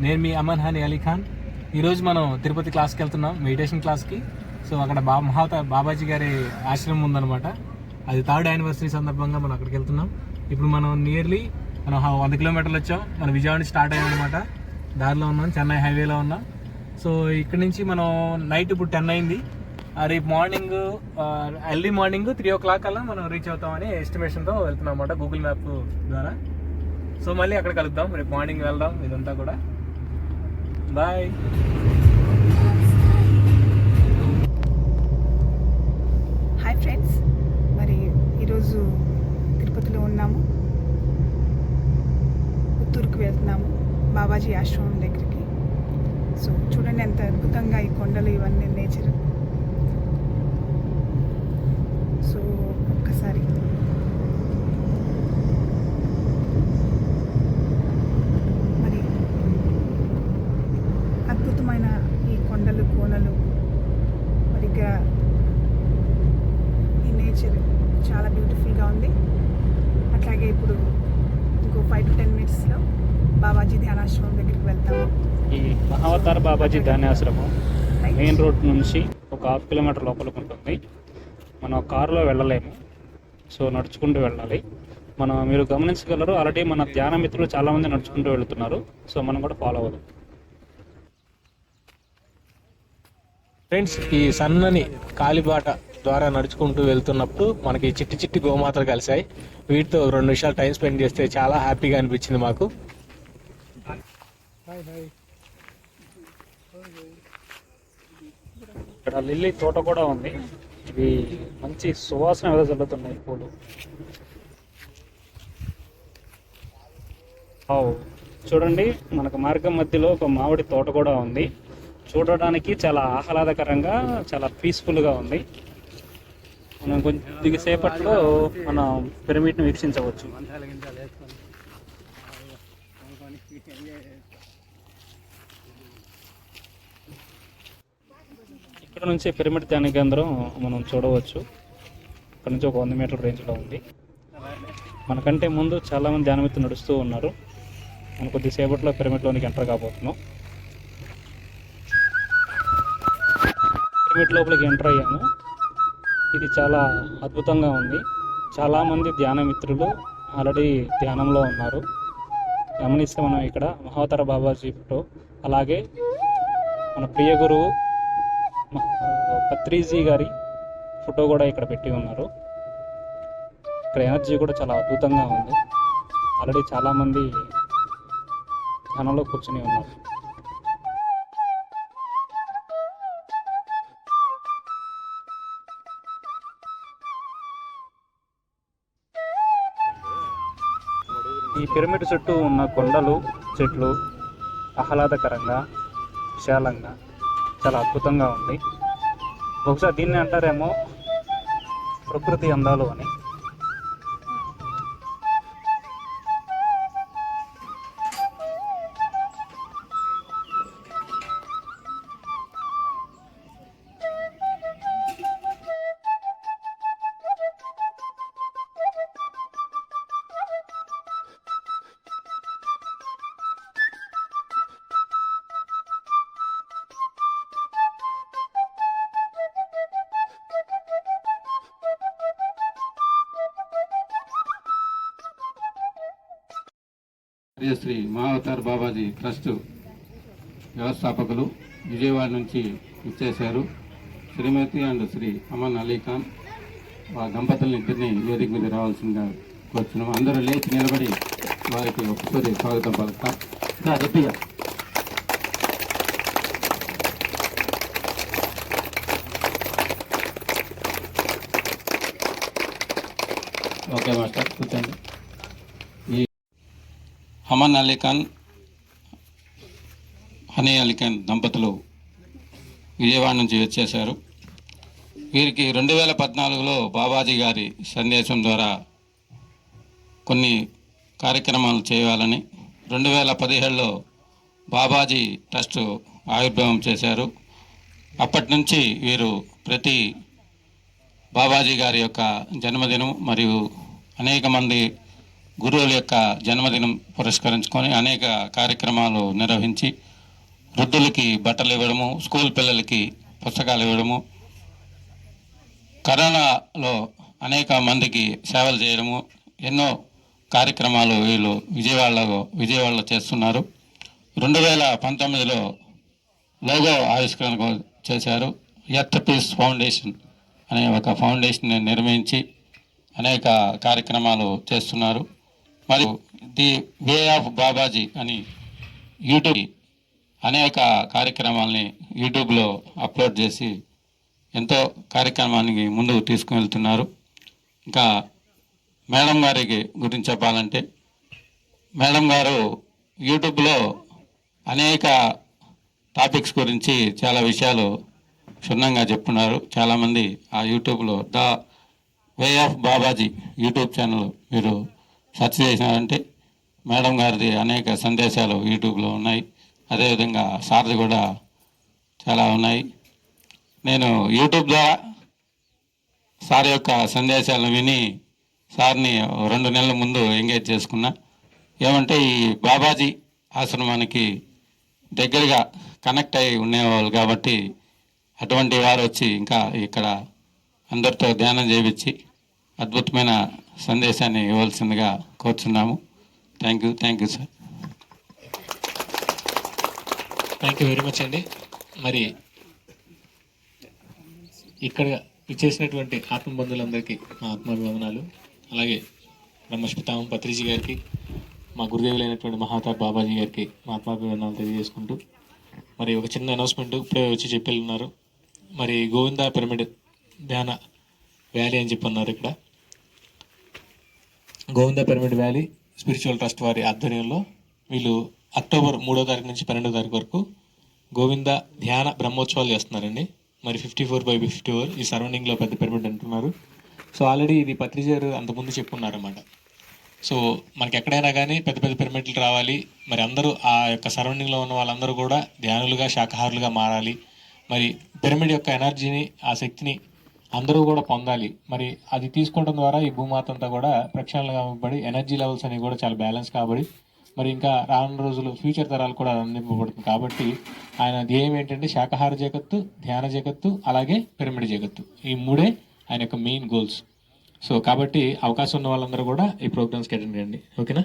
నేను మీ అమన్ హాని అలీ ఖాన్. ఈరోజు మనం తిరుపతి క్లాస్కి వెళ్తున్నాం, మెడిటేషన్ క్లాస్కి. సో అక్కడ బాబాజీ గారి ఆశ్రమం ఉందన్నమాట. అది 3rd యానివర్సరీ సందర్భంగా మనం అక్కడికి వెళ్తున్నాం. ఇప్పుడు మనం మనం 100 కిలోమీటర్లు వచ్చాం. మనం విజయవాడ నుంచి స్టార్ట్ అయ్యామన్నమాట. దారిలో ఉన్నాం, చెన్నై హైవేలో ఉన్నాం. సో ఇక్కడ నుంచి మనం నైట్ ఇప్పుడు 10 అయింది. రేపు మార్నింగ్ ఎర్లీ మార్నింగ్ 3 o'clock అలా మనం రీచ్ అవుతామని ఎస్టిమేషన్తో వెళ్తున్నాం అన్నమాట, గూగుల్ మ్యాప్ ద్వారా. సో మళ్ళీ అక్కడ కలుద్దాం, రేపు మార్నింగ్ వెళ్దాం. ఇదంతా కూడా బాయ్. హాయ్ ఫ్రెండ్స్, మరి ఈరోజు తిరుపతిలో ఉన్నాము. పుత్తూరుకు వెళ్తున్నాము, బాబాజీ ఆశ్రమం దగ్గరికి. సో చూడండి ఎంత అద్భుతంగా ఈ కొండలు, ఇవన్నీ నేచర్. సో ఒక్కసారి మరి అద్భుతమైన ఈ కొండలు, కోనలు, మరిగా ఈ నేచర్ చాలా బ్యూటిఫుల్గా ఉంది. అట్లాగే ఇప్పుడు ఇంకో 5 to 10 minutesలో బాబాజీ ధ్యానాశ్రమం దగ్గరికి వెళ్తాము. ఈ మహావతార్ బాబాజీ ధ్యానాశ్రమం మెయిన్ రోడ్ నుంచి ఒక 1/2 కిలోమీటర్ లోపలికి ఉంటుంది. మనం కారులో వెళ్ళలేము, సో నడుచుకుంటూ వెళ్ళాలి. మీరు గమనించగలరు, ఆల్రెడీ మన ధ్యాన మిత్రులు చాలామంది నడుచుకుంటూ వెళుతున్నారు. సో మనం కూడా ఫాలో అవ్వదు. ఫ్రెండ్స్, ఈ సన్నని కాలిబాట ద్వారా నడుచుకుంటూ వెళ్తున్నప్పుడు మనకి చిట్టి చిట్టి గోమాతలు కలిసాయి. వీటితో 2 నిమిషాలు టైం స్పెండ్ చేస్తే చాలా హ్యాపీగా అనిపించింది మాకు. ఇక్కడ లిల్లీ తోట కూడా ఉంది. ఇవి మంచి సువాసన వెదజల్లుతున్నాయి పూలు. చూడండి, మనకు మార్గం మధ్యలో ఒక మామిడి తోట కూడా ఉంది. చూడడానికి చాలా ఆహ్లాదకరంగా, చాలా పీస్ఫుల్గా ఉంది. మనం కొద్దిసేపట్లో మనం పిరమిడ్ని వీక్షించవచ్చు. ఇక్కడ నుంచి పిరమిడ్ ధ్యాన కేంద్రం మనం చూడవచ్చు. ఇక్కడ నుంచి ఒక 100 మీటర్ల రేంజ్లో ఉంది. మనకంటే ముందు చాలామంది ధ్యానమిత్రులు నడుస్తూ ఉన్నారు. మనం కొద్దిసేపట్లో పిరమిడ్లోనికి ఎంటర్ కాబోతున్నాం. పిరమిడ్ లోపలికి ఎంటర్ అయ్యాము. ఇది చాలా అద్భుతంగా ఉంది. చాలామంది ధ్యానమిత్రులు ఆల్రెడీ ధ్యానంలో ఉన్నారు. గమనిస్తే మనం ఇక్కడ మహావతార బాబాజీ ఫోటో, అలాగే మన ప్రియ గురువు పత్రిజీ గారి ఫోటో కూడా ఇక్కడ పెట్టి ఉన్నారు. ఇక్కడ ఎనర్జీ కూడా చాలా అద్భుతంగా ఉంది. ఆల్రెడీ చాలామంది ధ్యానంలో కూర్చొని ఉన్నారు. ఈ పిరమిడ్ చుట్టూ ఉన్న కొండలు, చెట్లు ఆహ్లాదకరంగా, విశాలంగా, చాలా అద్భుతంగా ఉంది. బహుశా దీన్ని అంటారేమో ప్రకృతి అందాలు అని. శ్రీ మహావతార్ బాబాజీ ట్రస్ట్ వ్యవస్థాపకులు విజయవాడ నుంచి ఇచ్చేశారు. శ్రీమతి అండ్ శ్రీ అమన్ అలీ ఖాన్ ఆ దంపతులను ఇద్దరిని వేదిక మీద రావాల్సిందిగా కోరుచున్నాం. అందరూ లేచి నిలబడి వారికి ఒకసారి స్వాగతం పలుకుతాం. ఓకే మాస్టర్, కూర్చోండి. అమన్ అలీ ఖాన్, హనీ అలీ ఖాన్ దంపతులు విజయవాడ నుంచి వచ్చేశారు. వీరికి 2014లో బాబాజీ గారి సందేశం ద్వారా కొన్ని కార్యక్రమాలు చేయాలని 2017లో బాబాజీ ట్రస్ట్ ఆవిర్భావం చేశారు. అప్పటి నుంచి వీరు ప్రతి బాబాజీ గారి యొక్క జన్మదినం మరియు అనేక మంది గురువుల యొక్క జన్మదినం పురస్కరించుకొని అనేక కార్యక్రమాలు నిర్వహించి వృద్ధులకి బట్టలు ఇవ్వడము, స్కూల్ పిల్లలకి పుస్తకాలు ఇవ్వడము, కరోనాలో అనేక మందికి సేవలు చేయడము, ఎన్నో కార్యక్రమాలు వీళ్ళు విజయవాడలో చేస్తున్నారు. 2019లో లోగో ఆవిష్కరణ చేశారు. ఎర్త్ పీస్ ఫౌండేషన్ అనే ఒక ఫౌండేషన్ నిర్మించి అనేక కార్యక్రమాలు చేస్తున్నారు. మరియు ది వే ఆఫ్ బాబాజీ అని యూట్యూబ్ అనేక కార్యక్రమాలని యూట్యూబ్లో అప్లోడ్ చేసి ఎంతో కార్యక్రమానికి ముందుకు తీసుకువెళ్తున్నారు. ఇంకా మేడం గారికి గురించి చెప్పాలంటే, మేడం గారు యూట్యూబ్లో అనేక టాపిక్స్ గురించి చాలా విషయాలు క్షుణ్ణంగా చెప్తున్నారు. చాలామంది ఆ యూట్యూబ్లో the way of Babaji YouTube channel మీరు సెర్చ్ చేసినారంటే మేడం గారిది అనేక సందేశాలు యూట్యూబ్లో ఉన్నాయి. అదేవిధంగా సార్ది కూడా చాలా ఉన్నాయి. నేను యూట్యూబ్ ద్వారా సార్ యొక్క సందేశాలను విని సార్ని 2 నెలల ముందు ఎంగేజ్ చేసుకున్నా. ఏమంటే ఈ బాబాజీ ఆశ్రమానికి దగ్గరగా కనెక్ట్ అయి ఉండేవాళ్ళు కాబట్టి అటువంటి వారు వచ్చి ఇంకా ఇక్కడ అందరితో ధ్యానం చేయించి అద్భుతమైన సందేశాన్ని ఇవ్వాల్సిందిగా కోరుచున్నాము. Thank you sir. Thank you very much అండి. మరి ఇక్కడ ఇచ్చేసినటువంటి ఆత్మబంధువులందరికీ మా ఆత్మాభివందనాలు. అలాగే బ్రహ్మస్పితామం పత్రిజీ గారికి, మా గురుదేవులైనటువంటి మహాతార్ బాబాజీ గారికి మా ఆత్మాభివందనాలు తెలియజేసుకుంటూ, మరి ఒక చిన్న అనౌన్స్మెంట్ ఇప్పుడే వచ్చి చెప్పెళ్ళున్నారు. మరి గోవిందా పిరమిడ్ ధ్యాన వ్యాలీ అని చెప్పి అన్నారు. ఇక్కడ Govinda pyramid valley spiritual trust వారి ఆధ్వర్యంలో వీళ్ళు అక్టోబర్ 3వ తారీఖు నుంచి 12వ తారీఖు వరకు గోవిందా ధ్యాన బ్రహ్మోత్సవాలు చేస్తున్నారండి. మరి 54/54 ఈ సరౌండింగ్లో పెద్ద పిరమిడ్ అంటున్నారు. సో ఆల్రెడీ ఇది పత్రిజీ గారు అంతకుముందు చెప్పున్నారన్నమాట. సో మనకి ఎక్కడైనా కానీ పెద్ద పెద్ద పిరమిడ్లు రావాలి, మరి అందరూ ఆ యొక్క సరౌండింగ్లో ఉన్న వాళ్ళందరూ కూడా ధ్యానులుగా శాకాహారులుగా మారాలి. మరి పిరమిడ్ యొక్క ఎనర్జీని, ఆ శక్తిని అందరూ కూడా పొందాలి. మరి అది తీసుకోవడం ద్వారా ఈ భూమాత అంతా కూడా ప్రక్షాళన కాబడి ఎనర్జీ లెవెల్స్ అనేవి కూడా చాలా బ్యాలెన్స్ కాబడి మరి ఇంకా రానున్న రోజులు ఫ్యూచర్ తరాలు కూడా అందింపబడుతుంది. కాబట్టి ఆయన ధ్యేయం ఏంటంటే శాకాహార జగత్తు, ధ్యాన జగత్తు, అలాగే పిరమిడ్ జగత్తు, ఈ 3 ఆయన యొక్క మెయిన్ గోల్స్. సో కాబట్టి అవకాశం ఉన్న వాళ్ళందరూ కూడా ఈ ప్రోగ్రామ్స్కి అటెండ్ చేయండి. ఓకేనా?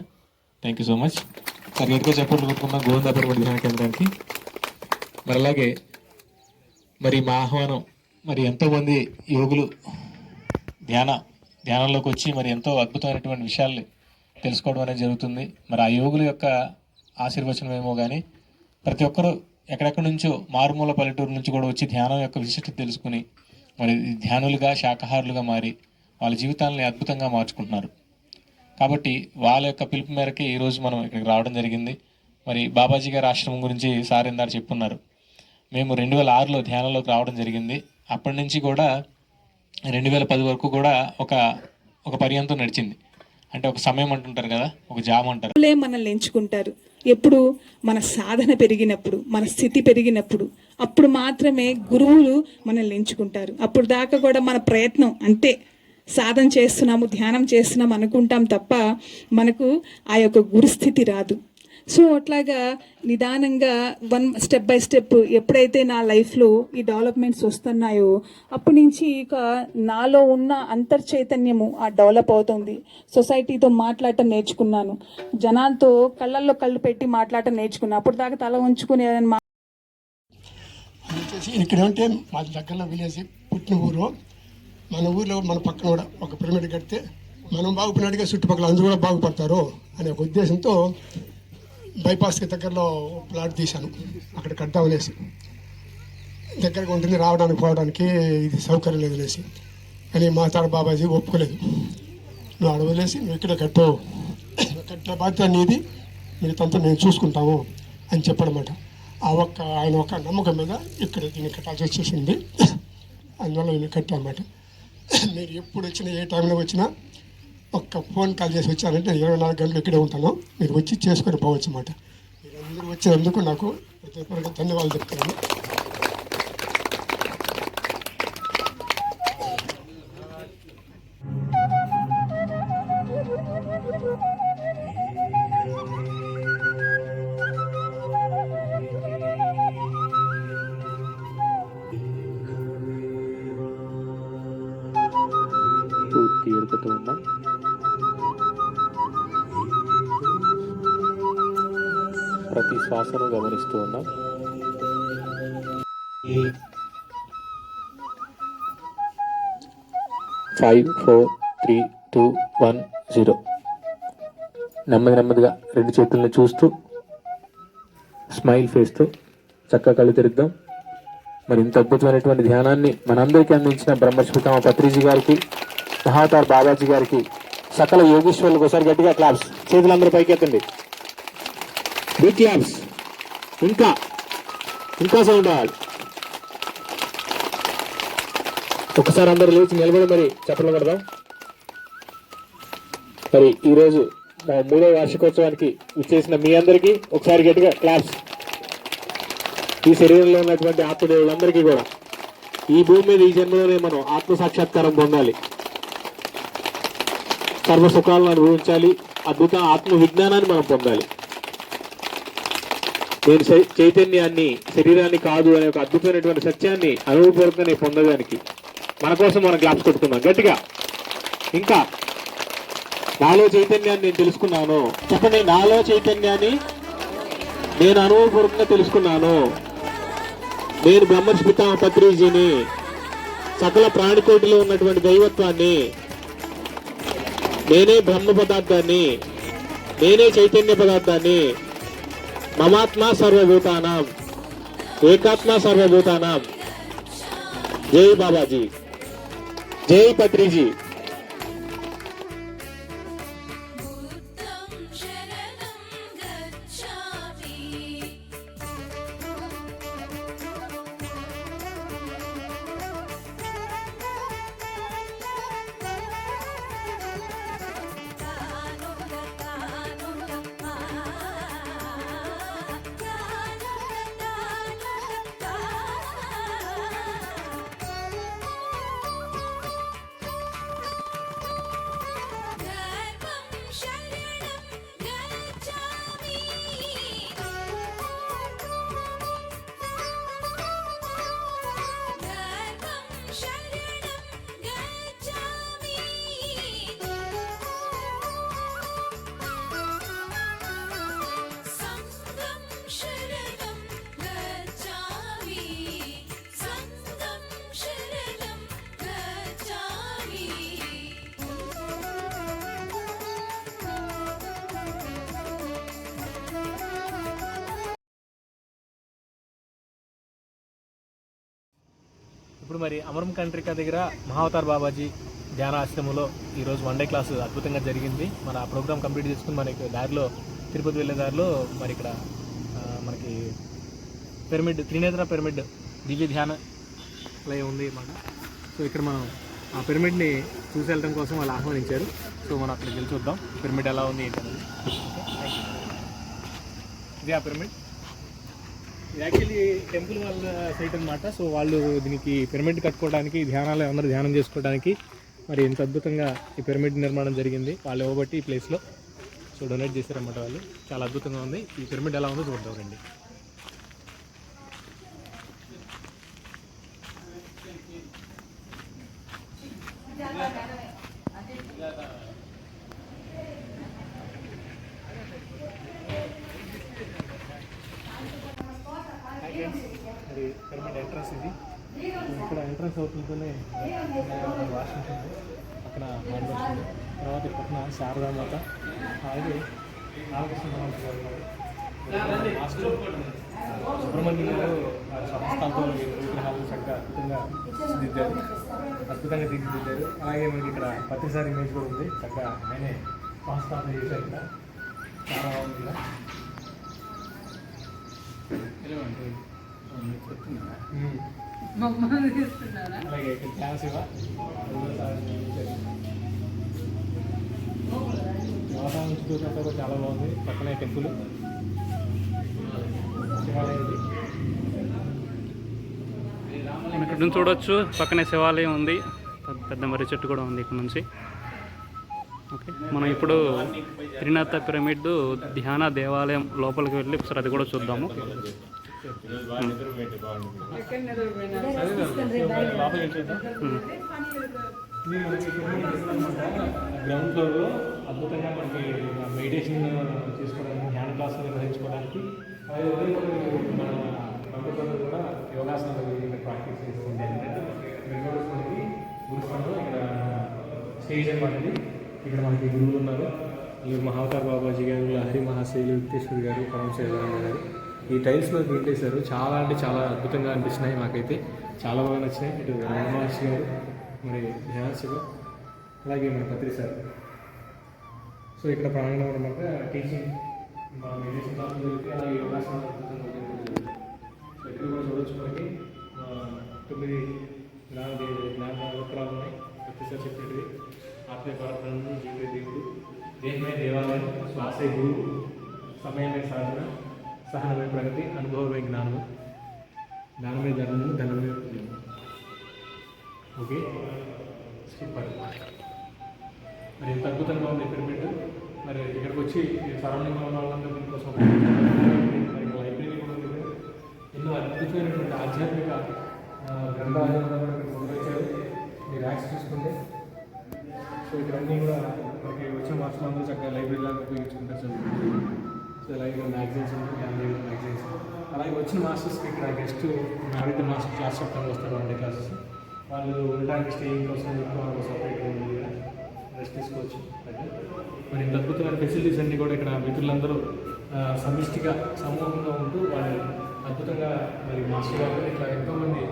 Thank you so much. Sir ఎక్కువ చెప్పట్లు కొట్టుకుందాం గోవిందా పిరమిడ్ ధ్యాన కేంద్రానికి. మరి అలాగే మరి మా ఆహ్వానం, మరి ఎంతోమంది యోగులు ధ్యానంలోకి వచ్చి మరి ఎంతో అద్భుతమైనటువంటి విషయాల్ని తెలుసుకోవడం అనేది జరుగుతుంది. మరి ఆ యోగుల యొక్క ఆశీర్వచనం ఏమో కానీ ప్రతి ఒక్కరూ ఎక్కడెక్కడి నుంచో మారుమూల పల్లెటూరు నుంచి కూడా వచ్చి ధ్యానం యొక్క విశిష్టత తెలుసుకుని మరి ధ్యానులుగా శాకాహారులుగా మారి వాళ్ళ జీవితాలని అద్భుతంగా మార్చుకుంటున్నారు. కాబట్టి వాళ్ళ యొక్క పిలుపు మేరకే ఈరోజు మనం ఇక్కడికి రావడం జరిగింది. మరి బాబాజీ గారి ఆశ్రమం గురించి సార్ ఇందాక చెప్పున్నారు. మేము 2006లో ధ్యానంలోకి రావడం జరిగింది. అప్పటి నుంచి కూడా 2010 వరకు కూడా ఒక పర్యంతం నడిచింది. అంటే ఒక సమయం అంటుంటారు కదా, ఒక జామ్ అంటారు. మనల్ని ఎంచుకుంటారు ఎప్పుడు? మన సాధన పెరిగినప్పుడు, మన స్థితి పెరిగినప్పుడు, అప్పుడు మాత్రమే గురువులు మనల్ని ఎంచుకుంటారు. అప్పుడు దాకా కూడా మన ప్రయత్నం అంతే, సాధన చేస్తున్నాము, ధ్యానం చేస్తున్నాము అనుకుంటాం తప్ప మనకు ఆ యొక్క గురుస్థితి రాదు. సో అట్లాగా నిదానంగా స్టెప్ బై స్టెప్ ఎప్పుడైతే నా లైఫ్లో ఈ డెవలప్మెంట్స్ వస్తున్నాయో అప్పటి నుంచి ఇక నాలో ఉన్న అంతర్చైతన్యము డెవలప్ అవుతుంది. సొసైటీతో మాట్లాడటం నేర్చుకున్నాను, జనాలతో కళ్ళల్లో కళ్ళు పెట్టి మాట్లాడటం నేర్చుకున్నాను. అప్పుడు దాకా తల ఉంచుకుని ఇక్కడ ఉంటే మా దగ్గరలో విలేజ్, పుట్టిన ఊరు. మన ఊర్లో మన పక్కన కూడా ఒక పిరమిడ్ కడితే మనం బాగుపడినట్టుగా చుట్టుపక్కల అందరూ కూడా బాగుపడతారు అనే ఒక ఉద్దేశంతో బైపాస్కి దగ్గరలో ప్లాట్ తీశాను. అక్కడ కట్టామనేసి, దగ్గరగా ఉంటుంది, రావడానికి పోవడానికి ఇది సౌకర్యం లేదు అనేసి. కానీ మా తాడ బాబాజీ ఒప్పుకోలేదు. నువ్వు ఆడ వదిలేసి నువ్వు ఇక్కడ కట్టే బాధ్యత నీది, మిగతాంతా మేము చూసుకుంటాము అని చెప్పడమాట. ఆయన ఒక నమ్మకం మీద ఇక్కడ దీన్ని కట్టాల్సి వచ్చేసింది. అందువల్ల నేను కట్టామన్నమాట. మీరు ఎప్పుడు వచ్చినా, ఏ టైంలో వచ్చినా ఒక్క ఫోన్ కాల్ చేసి వచ్చారంటే 24 గంటలు ఇక్కడే ఉంటాను, మీరు వచ్చి చేసుకొని పోవచ్చు అన్నమాట. మీరు అందరూ వచ్చినందుకు నాకు ప్రత్యేకంగా ధన్యవాదాలు చెప్తున్నాను. ప్రతి శ్వాసను గమనిస్తూ ఉన్నాం. 5 4 3 2 1 0. నెమ్మదిగా రెండు చేతుల్ని చూస్తూ స్మైల్ ఫేస్తో చక్కగా కళ్ళు తెరుద్దాం. మరి ఇంత అద్భుతమైనటువంటి ధ్యానాన్ని మనందరికీ అందించిన బ్రహ్మశ్రీ పత్రిజీ గారికి, మహావతార్ బాబాజీ గారికి, సకల యోగేశ్వరులకు ఒకసారి గట్టిగా క్లాప్స్. చేతులందరూ పైకెత్తండి. Big claps. ఇంకా సౌండ్ అవ్వాలి. ఒకసారి అందరూ లేచి నిలబడి మరి చప్పట్లు కొడదాం. మరి ఈరోజు 3వ వార్షికోత్సవానికి వచ్చేసిన మీ అందరికీ ఒకసారి గట్టిగా క్లాప్స్. ఈ శరీరంలో ఉన్నటువంటి ఆత్మదేవులందరికీ కూడా ఈ భూమి మీద ఈ జన్మలోనే మనం ఆత్మ సాక్షాత్కారం పొందాలి, సర్వ సుఖాలను అనుభవించాలి, అద్భుత ఆత్మ విజ్ఞానాన్ని మనం పొందాలి. నేను చైతన్యాన్ని, శరీరాన్ని కాదు అనే ఒక అద్భుతమైనటువంటి సత్యాన్ని అనుభవపూర్వకంగా పొందడానికి మన కోసం మనం క్లాప్స్ కొట్టుకున్నాం గట్టిగా. ఇంకా నాలో చైతన్యాన్ని నేను తెలుసుకున్నాను. చెప్పండి, నాలో చైతన్యాన్ని నేను అనుభవపూర్వకంగా తెలుసుకున్నాను. నేను బ్రహ్మర్షి పితామహ పత్రిజీని, సకల ప్రాణికోటిలో ఉన్నటువంటి దైవత్వాన్ని, నేనే బ్రహ్మ పదార్థాన్ని, నేనే చైతన్య పదార్థాన్ని, మమాత్మ సర్వభూతానాం, ఏకాత్మ సర్వభూతానాం. జై బాబాజీ, జై పత్రిజీ. ఇప్పుడు మరి అమరం కంట్రికా దగ్గర మహావతార్ బాబాజీ ధ్యానాశ్రమంలో ఈరోజు 1 డే క్లాసు అద్భుతంగా జరిగింది. మన ఆ ప్రోగ్రామ్ కంప్లీట్ చేసుకుని మనకి దారిలో తిరుపతి వెళ్ళే దారిలో మరి ఇక్కడ మనకి పిరమిడ్, త్రినేత్ర పిరమిడ్ దివ్య ధ్యానాలయం ఉంది అన్నమాట. సో ఇక్కడ మనం ఆ పిరమిడ్ని చూసి వెళ్ళడం కోసం వాళ్ళు ఆహ్వానించారు. సో మనం అక్కడికి వెళ్ళి చూద్దాం పిరమిడ్ ఎలా ఉంది ఏంటి అనేది. ఇది ఆ పిరమిడ్, ఇది యాక్చువల్లీ టెంపుల్ వాళ్ళ సైట్ అనమాట. సో వాళ్ళు దీనికి పిరమిడ్ కట్టుకోవడానికి, ధ్యానాలయం అందరూ ధ్యానం చేసుకోవడానికి మరి ఇంత అద్భుతంగా ఈ పిరమిడ్ నిర్మాణం జరిగింది వాళ్ళు ఇవ్వబట్టి ఈ ప్లేస్లో. సో డొనేట్ చేశారన్నమాట వాళ్ళు. చాలా అద్భుతంగా ఉంది. ఈ పిరమిడ్ ఎలా ఉందో చూద్దాం రండి. మరి పిరమిడ్ ఎంట్రన్స్ ఇది. ఇక్కడ ఎంట్రన్స్ అవుతుంటేనే వాష్రూమ్స్ ఉంది, పక్కన హ్యాండ్ వాష్ ఉంది, తర్వాత పక్కన శారదామాత, అలాగే రామకృష్ణ సుబ్రహ్మణ్యం గారు సంస్థాంతో విగ్రహాలు చక్కగా అద్భుతంగా తీర్చిదిద్దారు. అలాగే మనకి ఇక్కడ పత్రిసారి ఇమేజ్ కూడా ఉంది, చక్కగా ఆయనే సంస్థాంతం చేశారు. ఇక్కడ చాలా బాగుంది. అలాగే ఇక్కడ క్లాస్ వాతావరణం చుట్టూ కూడా చాలా బాగుంది. పక్కనే టెంపుల్, శివాలయం. ఇక్కడ నుంచి చూడొచ్చు, పక్కనే శివాలయం ఉంది, పెద్ద మర్రి చెట్టు కూడా ఉంది ఇక్కడ నుంచి. ఓకే, మనం ఇప్పుడు త్రినేత్ర పిరమిడ్ ధ్యాన దేవాలయం లోపలికి వెళ్ళి ఒకసారి అది కూడా చూద్దాము. గ్రౌండ్ ఫ్లోర్లో అద్భుతంగా మనకి మెడిటేషన్ చేసుకోవడానికి, ధ్యాన క్లాసులు నిర్వహించుకోవడానికి, అలాగే ఉదయం మన బంధువులు కూడా యోగాసనాలు ఇక్కడ ప్రాక్టీస్ చేస్తుంది. ఎందుకంటే మనకి గురుస్థానంలో ఇక్కడ స్టేజ్ అనమాట ఇది. ఇక్కడ మనకి గురువులు ఉన్నారు. ఈ మహావతార్ బాబాజీ గారు, లహరి మహాశైలు యుక్తేశ్వర్ గారు, పరమ శివానంద గారు ఈ టైల్స్ మీద పెయింట్ చేశారు. చాలా అంటే చాలా అద్భుతంగా అనిపించినాయి మాకైతే, చాలా బాగా నచ్చినాయి. ఇటు మహర్షి గారు, మరి ధ్యాన్స్ గారు, అలాగే మన పత్రి సార్. సో ఇక్కడ ప్రాంగణం అనమాట టీచింగ్ మెడిటేషన్ క్లాసులు జరిగితే, అలాగే యోగాసనాలు అద్భుతంగా జరుగుతుంది. సో ఇక్కడ కూడా చూడొచ్చు మనకి 9 జ్ఞాపకాలు ఉన్నాయి. పత్రి సార్ చెప్పేటివి ఆత్మీయ ప్రార్థనలు, జీవిత దేవుడు, దేహమే దేవాలయం, శ్వాసే గురువు, సమయమే సాధన, సహనమే ప్రగతి, అనుభవమే జ్ఞానము, జ్ఞానమే ధనము, ధనమే పుణ్యము. Okay, super. మరి ఎంత అద్భుతంగా ఉంది పిరమిడ్. మరి ఇక్కడికి వచ్చి సరౌండింగ్లో ఉన్న వాళ్ళందరూ దీనికోసం మరి లైబ్రరీ కూడా ఉంది. ఎన్నో అద్భుతమైనటువంటి ఆధ్యాత్మిక గ్రంథాలను కూడా ఇక్కడ పొందవచ్చారు. మీరు యాక్సెస్ చూసుకుంటే. సో ఇక్కడ అన్నీ కూడా మనకి వచ్చిన మాస్టర్ అందరూ చక్కగా లైబ్రరీ లాగా ఉపయోగించుకుంటారు చదువుకుంటారు. సో అలాగే ఇక్కడ మ్యాగజైన్స్ ఉన్నాయి, జ్ఞానదేవి మ్యాగజైన్స్. అలాగే వచ్చిన మాస్టర్స్కి ఇక్కడ గెస్ట్ ఎవరైతే మాస్టర్ క్లాస్ చెప్పడానికి వస్తారో వన్ డే క్లాసెస్, వాళ్ళు ఉండడానికి స్టేయింగ్ కోసం వాళ్ళకు సపరేట్గా ఉంది కదా, రెస్ట్ తీసుకోవచ్చు. మరి ఇంత అద్భుతమైన ఫెసిలిటీస్ అన్నీ కూడా ఇక్కడ మిత్రులందరూ సమిష్టిగా సమూహంగా ఉంటూ వాళ్ళు అద్భుతంగా మరి మాస్టర్ గారు ఇట్లా ఎంతోమంది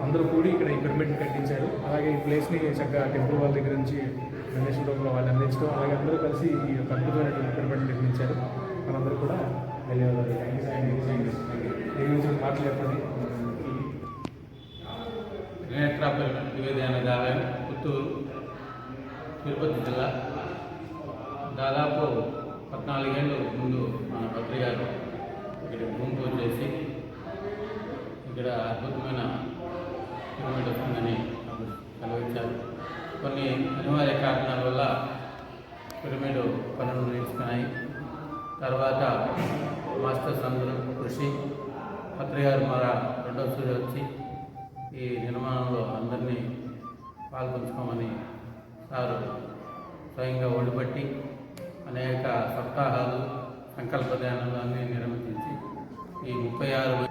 అందరూ కూడి ఇక్కడ ఈ పిరమిడ్ని కట్టించారు. అలాగే ఈ ప్లేస్ని చక్కగా టెంపుల్ వాళ్ళ దగ్గర నుంచి గణేశ్వరంలో వాళ్ళు అందించడం, అలాగే అందరూ కలిసి ఈ యొక్క అద్భుతమైనటువంటి పిరమిడ్ నిర్మించారు. మనందరూ కూడా ధన్యవాదాలు. Thank you. దీని గురించి మాటలు చెప్పండి. త్రినేత్ర పిరమిడ్ దివ్యధ్యాన దేవాలయం, పుత్తూరు, తిరుపతి జిల్లా. దాదాపు 14 ఏళ్ళు ముందు మన పత్రి గారు ఇక్కడ భూమి పూజ చేసి ఇక్కడ అద్భుతమైన పిరమిడ్ వస్తుందని సెలవిచ్చారు. కొన్ని అనివార్య కారణాల వల్ల పిరమిడ్ పనులు నిలిచిపోయినాయి. తర్వాత మాస్టర్స్ అందరూ కృషి, పత్రి గారు మన రెండోసారి వచ్చి ఈ నిర్మాణంలో అందరినీ పాల్పంచుకోమని సారు స్వయంగా ఒడిపట్టి అనేక సప్తాహాలు, సంకల్ప ధ్యానాలు అన్నీ నిర్వహించి ఈ 36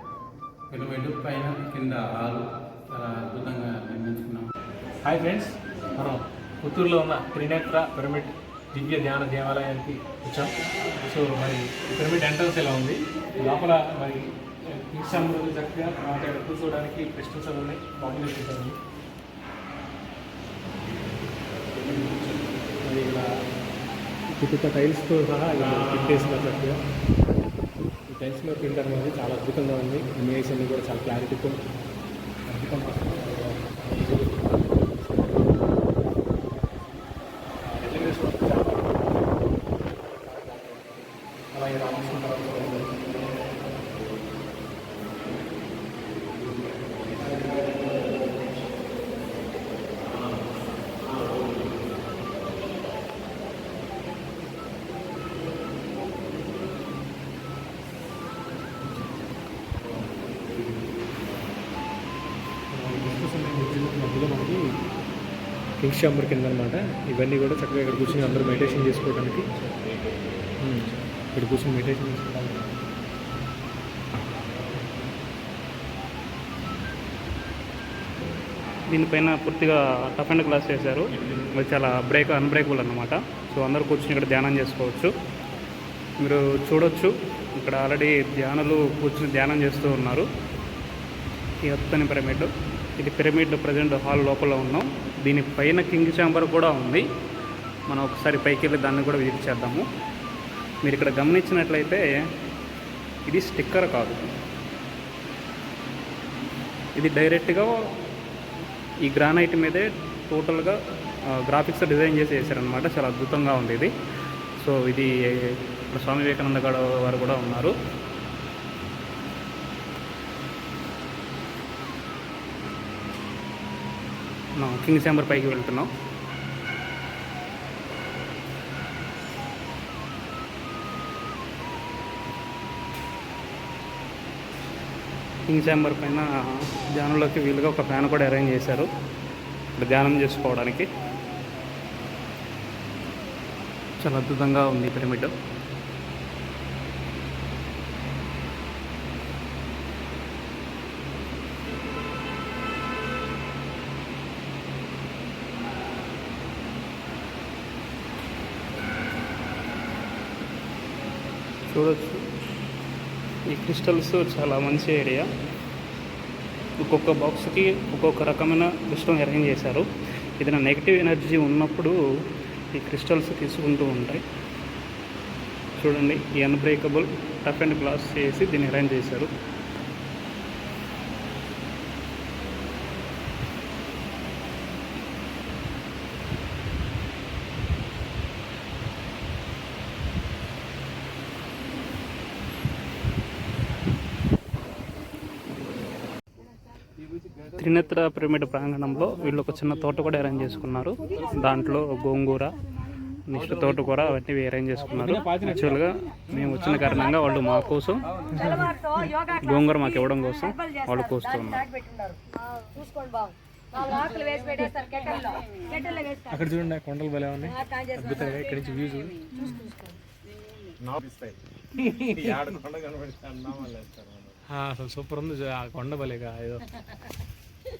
పిరమిడ్ పైన కింద హాలు చాలా అద్భుతంగా నిర్మించుకున్నాం. హాయ్ ఫ్రెండ్స్, మనం పుత్తూరులో ఉన్న త్రినేత్ర పిరమిడ్ దివ్య ధ్యాన దేవాలయానికి వచ్చాం. సో మరి పిరమిడ్ ఎంట్రన్స్ ఎలా ఉంది, లోపల మరి ఈశాన్యంలో చక్కగా అక్కడ కూర్చోవడానికి క్రిస్టల్స్ అవి ఉన్నాయి, పాపులేషన్స్ అవి. మరి ఇలా చుట్టూ టైల్స్తో సహా ఇలా పెట్టేసిన చక్కగా ఈ టైల్స్ మీద ప్రింట్ అనేది చాలా అద్భుతంగా ఉంది. ఇమేజ్ అన్ని కూడా చాలా క్లారిటీతో అద్భుతంగా అలాగే రామకృష్ణ మధ్యలో మనకి కింగ్ చాంబర్ కింద అనమాట. ఇవన్నీ కూడా చక్కగా ఇక్కడ కూర్చొని అందరూ మెడిటేషన్ చేసుకోవడానికి, ఇక్కడ కూర్చొని మెడిటేషన్ చేసుకోవడానికి దీనిపైన పూర్తిగా టఫ్ అండ్ గ్లాస్ చేశారు. అది చాలా అన్బ్రేకబుల్ అన్నమాట. సో అందరూ కూర్చొని ఇక్కడ ధ్యానం చేసుకోవచ్చు. మీరు చూడొచ్చు, ఇక్కడ ఆల్రెడీ ధ్యానులు కూర్చొని ధ్యానం చేస్తూ ఉన్నారు. ఈ ఎత్తని పిరమిడ్, ఇది పిరమిడ్ ప్రజెంట్ హాల్ లోపల ఉన్నాం. దీనిపైన కింగ్ చాంబర్ కూడా ఉంది. మనం ఒకసారి పైకి వెళ్ళి దాన్ని కూడా విజిట్ చేద్దాము. మీరు ఇక్కడ గమనించినట్లయితే ఇది స్టిక్కర్ కాదు, ఇది డైరెక్ట్గా ఈ గ్రానైట్ మీదే టోటల్గా గ్రాఫిక్స్ డిజైన్ చేసి వేసారనమాట. చాలా అద్భుతంగా ఉంది ఇది. సో ఇది ఇప్పుడు స్వామి వివేకానంద వారు కూడా ఉన్నారు. కింగ్ చాంబర్ పైకి వెళ్తున్నాం. కింగ్ చాంబర్ పైన ధ్యానంలోకి వీలుగా ఒక ఫ్యాన్ కూడా అరేంజ్ చేశారు ఇక్కడ ధ్యానం చేసుకోవడానికి. చాలా అద్భుతంగా ఉంది పిరమిడ్. చూడొచ్చు ఈ క్రిస్టల్స్ చాలా మంచి ఏరియా. ఒక్కొక్క బాక్స్కి ఒక్కొక్క రకమైన క్రిస్టల్ అరేంజ్ చేశారు. ఏదైనా నెగిటివ్ ఎనర్జీ ఉన్నప్పుడు ఈ క్రిస్టల్స్ తీసుకుంటూ ఉంటాయి. చూడండి, ఈ అన్బ్రేకబుల్ టఫ్ అండ్ గ్లాస్ చేసి దీన్ని అరేంజ్ చేశారు. త్రినేత్ర పిరమిడ్ ప్రాంగణంలో వీళ్ళు ఒక చిన్న తోట కూడా అరేంజ్ చేసుకున్నారు. దాంట్లో గోంగూర, నెక్స్ట్ తోటకూర అవన్నీ అరేంజ్ చేసుకున్నారు. యాక్చువల్గా మేము వచ్చిన కారణంగా వాళ్ళు మా కోసం గోంగూర మాకు ఇవ్వడం కోసం వాళ్ళు కోస్తున్నారు. అక్కడ చూడండి, కొండలు భలే ఉన్నాయి, అద్భుతంగా. ఇక్కడ నుంచి వ్యూ చూడు. అసలు సూపర్ ఉంది ఆ కొండ భలేగా. ఏదో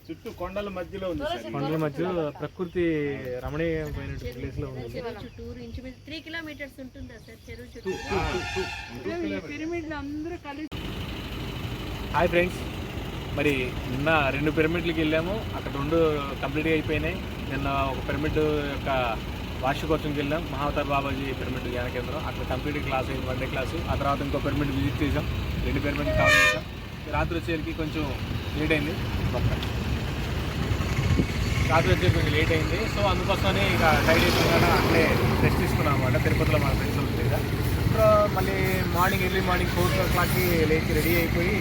చుట్టూ కొండల మధ్యలో ఉంది సార్. కొండల మధ్యలో ప్రకృతి రమణీయమైన ప్లేస్ లో ఉంది. చుట్టూరు ఇంచుమించు 3 కిలోమీటర్స్ ఉంటుందా సార్ చెరువు చుట్టూ? హాయ్ ఫ్రెండ్స్, మరి నిన్న 2 పిరమిడ్లకి వెళ్ళాము. అక్కడ 2 కంప్లీట్గా అయిపోయినాయి. నిన్న ఒక పిరమిడ్ యొక్క వార్షికోత్సవంకి వెళ్ళాం, మహావతార్ బాబాజీ పిరమిడ్ ధ్యాన కేంద్రం. అక్కడ కంప్లీట్ క్లాస్ అయింది, 1 డే క్లాసు. ఆ తర్వాత ఇంకో పిరమిడ్ విజిట్ చేసాం, 2 పిరమిడ్ కవర్ చేసాం. రాత్రి వచ్చేసరికి కొంచెం లేట్ అయింది. సో అందుకోసమని ఇక టైడ్ అయిపోయినా అట్లే రెస్ట్ తీసుకున్నాం అనమాట. తిరుపతిలో మన ఫ్రెండ్స్ దగ్గర. సో మళ్ళీ ఎర్లీ మార్నింగ్ 4 o'clock లేచి రెడీ అయిపోయి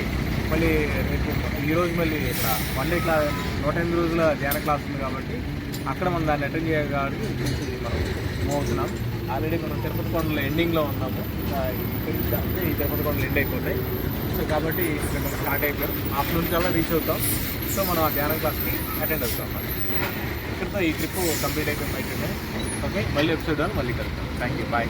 మళ్ళీ రేపు ఈరోజు మళ్ళీ ఇక్కడ 1 డే క్లాస్ 108 రోజుల ధ్యాన క్లాస్ ఉంది కాబట్టి అక్కడ మనం దాన్ని అటెండ్ చేయాలి కాబట్టి మనం మూవ్ అవుతున్నాం. ఆల్రెడీ మనం తిరుపతి కొండలో ఎండింగ్లో ఉన్నాము. అంటే ఈ తిరుపతి కొండలు ఎండ్ అయిపోతాయి. సో కాబట్టి ఇక్కడ మనం స్టార్ట్ అయిపోయాం. ఆఫ్టర్నూన్ కల్లా రీచ్ అవుతాం. సో మనం ఆ ధ్యాన క్లాస్కి అటెండ్ అవుతాం అన్నమాట. ఇక్కడితో ఈ ట్రిప్ కంప్లీట్ అయిపోయింది. ఓకే, మళ్ళీ ఎపిసోడ్ మళ్ళీ కలుగుతాం. Thank you, bye.